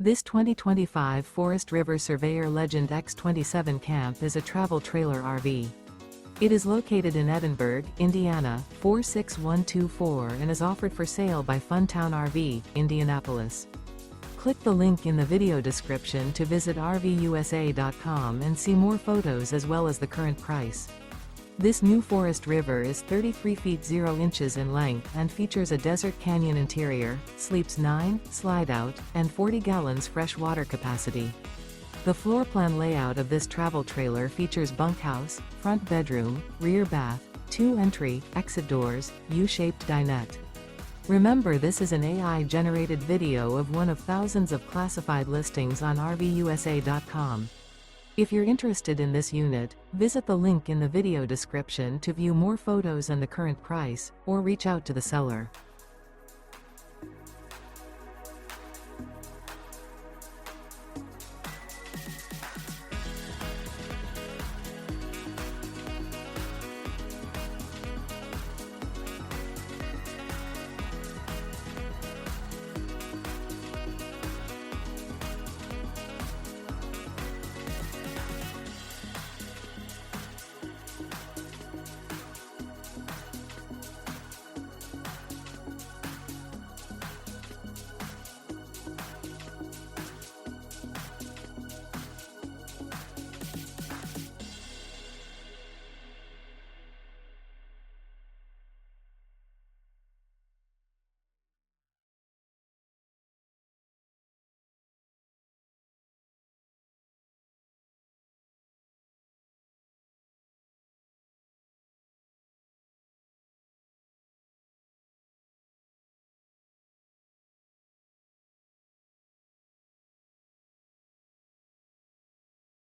This 2025 Forest River Surveyor Legend X27 Camp is a travel trailer RV. It is located in Edinburgh, Indiana, 46124 and is offered for sale by Funtown RV, Indianapolis. Click the link in the video description to visit RVUSA.com and see more photos as well as the current price. This new Forest River is 33 feet 0 inches in length and features a desert canyon interior, sleeps 9, Slideout, and 40 gallons fresh water capacity. The floor plan layout of this travel trailer features bunkhouse, front bedroom, rear bath, 2 entry, exit doors, U-shaped dinette. Remember, this is an AI-generated video of one of thousands of classified listings on RVUSA.com. If you're interested in this unit, visit the link in the video description to view more photos and the current price, or reach out to the seller.